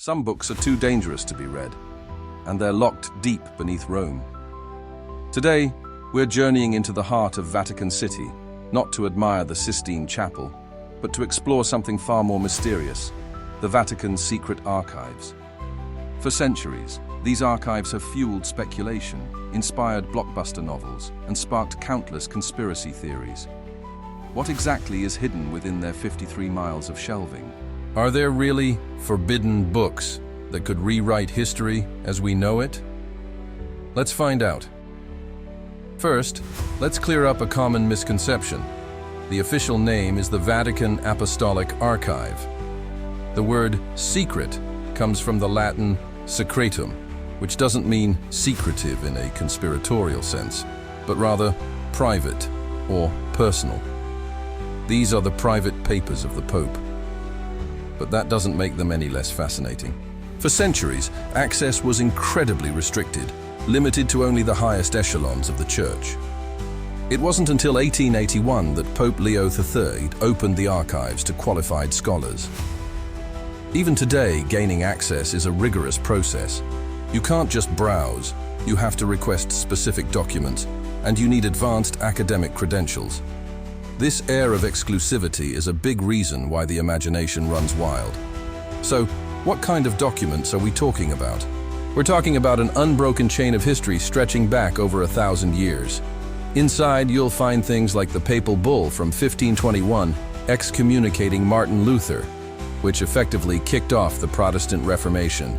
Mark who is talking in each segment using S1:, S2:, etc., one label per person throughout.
S1: Some books are too dangerous to be read, and they're locked deep beneath Rome. Today, we're journeying into the heart of Vatican City, not to admire the Sistine Chapel, but to explore something far more mysterious, the Vatican Secret Archives. For centuries, these archives have fueled speculation, inspired blockbuster novels, and sparked countless conspiracy theories. What exactly is hidden within their 53 miles of shelving? Are there really forbidden books that could rewrite history as we know it? Let's find out. First, let's clear up a common misconception. The official name is the Vatican Apostolic Archive. The word secret comes from the Latin secretum, which doesn't mean secretive in a conspiratorial sense, but rather private or personal. These are the private papers of the Pope. But that doesn't make them any less fascinating. For centuries, access was incredibly restricted, limited to only the highest echelons of the Church. It wasn't until 1881 that Pope Leo III opened the archives to qualified scholars. Even today, gaining access is a rigorous process. You can't just browse, you have to request specific documents, and you need advanced academic credentials. This air of exclusivity is a big reason why the imagination runs wild. So, what kind of documents are we talking about? We're talking about an unbroken chain of history stretching back over 1,000 years. Inside, you'll find things like the papal bull from 1521 excommunicating Martin Luther, which effectively kicked off the Protestant Reformation.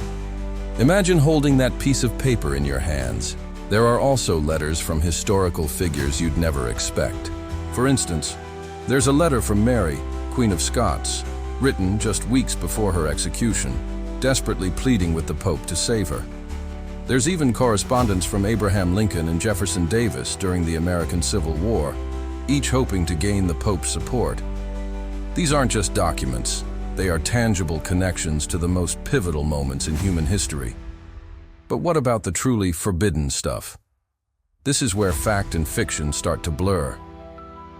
S1: Imagine holding that piece of paper in your hands. There are also letters from historical figures you'd never expect. For instance, there's a letter from Mary, Queen of Scots, written just weeks before her execution, desperately pleading with the Pope to save her. There's even correspondence from Abraham Lincoln and Jefferson Davis during the American Civil War, each hoping to gain the Pope's support. These aren't just documents, they are tangible connections to the most pivotal moments in human history. But what about the truly forbidden stuff? This is where fact and fiction start to blur.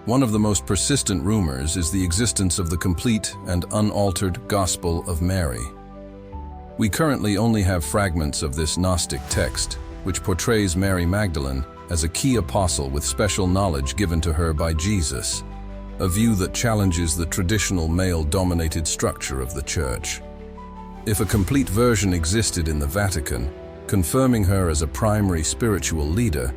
S1: One of the most persistent rumors is the existence of the complete and unaltered Gospel of Mary. We currently only have fragments of this Gnostic text, which portrays Mary Magdalene as a key apostle with special knowledge given to her by Jesus, a view that challenges the traditional male-dominated structure of the Church. If a complete version existed in the Vatican, confirming her as a primary spiritual leader,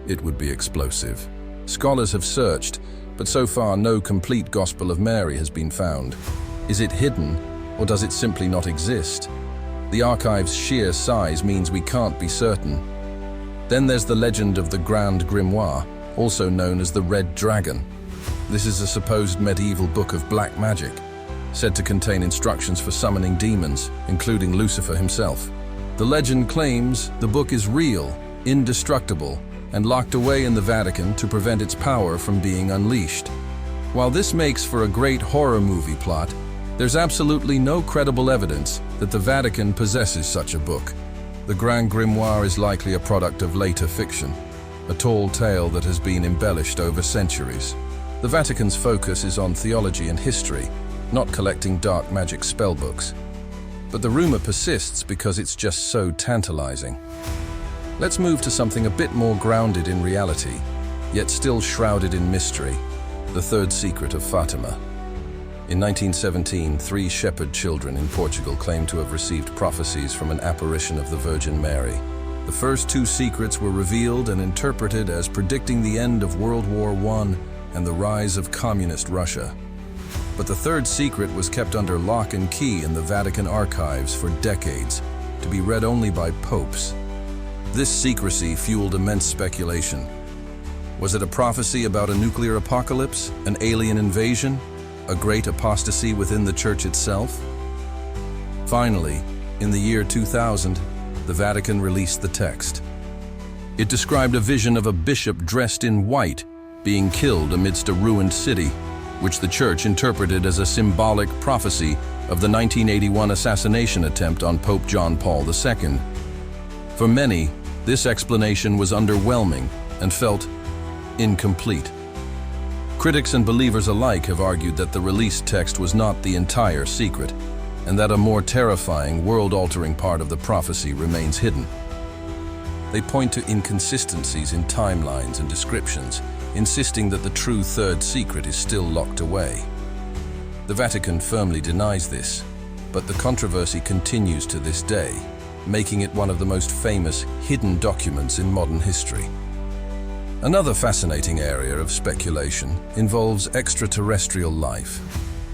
S1: it would be explosive. Scholars have searched, but so far no complete Gospel of Mary has been found. Is it hidden, or does it simply not exist? The archive's sheer size means we can't be certain. Then there's the legend of the Grand Grimoire, also known as the Red Dragon. This is a supposed medieval book of black magic, said to contain instructions for summoning demons, including Lucifer himself. The legend claims the book is real, indestructible, and locked away in the Vatican to prevent its power from being unleashed. While this makes for a great horror movie plot, there's absolutely no credible evidence that the Vatican possesses such a book. The Grand Grimoire is likely a product of later fiction, a tall tale that has been embellished over centuries. The Vatican's focus is on theology and history, not collecting dark magic spellbooks. But the rumor persists because it's just so tantalizing. Let's move to something a bit more grounded in reality, yet still shrouded in mystery, the third secret of Fatima. In 1917, 3 shepherd children in Portugal claimed to have received prophecies from an apparition of the Virgin Mary. The first 2 secrets were revealed and interpreted as predicting the end of World War I and the rise of communist Russia. But the third secret was kept under lock and key in the Vatican archives for decades, to be read only by popes. This secrecy fueled immense speculation. Was it a prophecy about a nuclear apocalypse, an alien invasion, a great apostasy within the Church itself? Finally, in the year 2000, the Vatican released the text. It described a vision of a bishop dressed in white being killed amidst a ruined city, which the Church interpreted as a symbolic prophecy of the 1981 assassination attempt on Pope John Paul II. For many, this explanation was underwhelming and felt incomplete. Critics and believers alike have argued that the released text was not the entire secret. and that a more terrifying, world-altering part of the prophecy remains hidden. They point to inconsistencies in timelines and descriptions, insisting that the true third secret is still locked away. The Vatican firmly denies this, but the controversy continues to this day, making it one of the most famous hidden documents in modern history. Another fascinating area of speculation involves extraterrestrial life.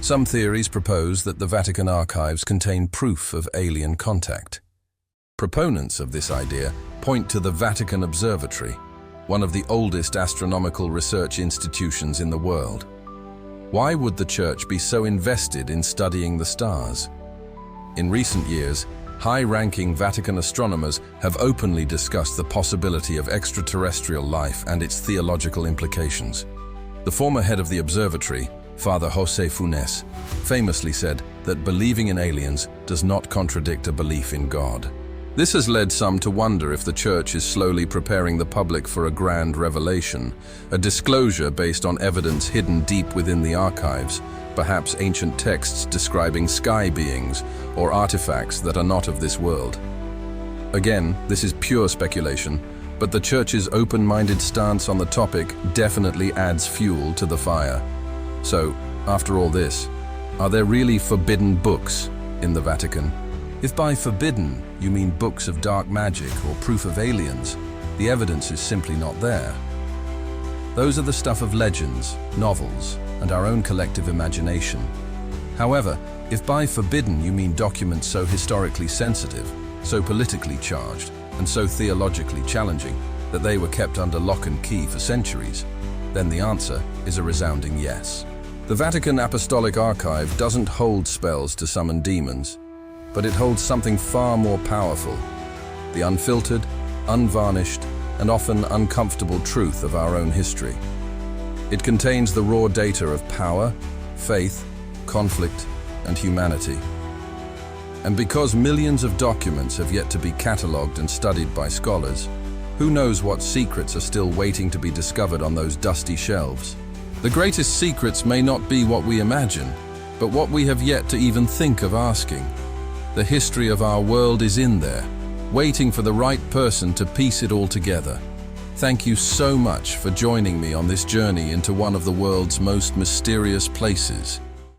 S1: Some theories propose that the Vatican archives contain proof of alien contact. Proponents of this idea point to the Vatican Observatory, one of the oldest astronomical research institutions in the world. Why would the Church be so invested in studying the stars? In recent years, high-ranking Vatican astronomers have openly discussed the possibility of extraterrestrial life and its theological implications. The former head of the observatory, Father José Funes, famously said that believing in aliens does not contradict a belief in God. This has led some to wonder if the Church is slowly preparing the public for a grand revelation, a disclosure based on evidence hidden deep within the archives, perhaps ancient texts describing sky beings or artifacts that are not of this world. Again, this is pure speculation, but the Church's open-minded stance on the topic definitely adds fuel to the fire. So, after all this, are there really forbidden books in the Vatican? If by forbidden you mean books of dark magic or proof of aliens, the evidence is simply not there. Those are the stuff of legends, novels, and our own collective imagination. However, if by forbidden you mean documents so historically sensitive, so politically charged, and so theologically challenging that they were kept under lock and key for centuries, then the answer is a resounding yes. The Vatican Apostolic Archive doesn't hold spells to summon demons, but it holds something far more powerful: the unfiltered, unvarnished, and often uncomfortable truth of our own history. It contains the raw data of power, faith, conflict, and humanity. And because millions of documents have yet to be catalogued and studied by scholars, who knows what secrets are still waiting to be discovered on those dusty shelves? The greatest secrets may not be what we imagine, but what we have yet to even think of asking. The history of our world is in there, waiting for the right person to piece it all together. Thank you so much for joining me on this journey into one of the world's most mysterious places.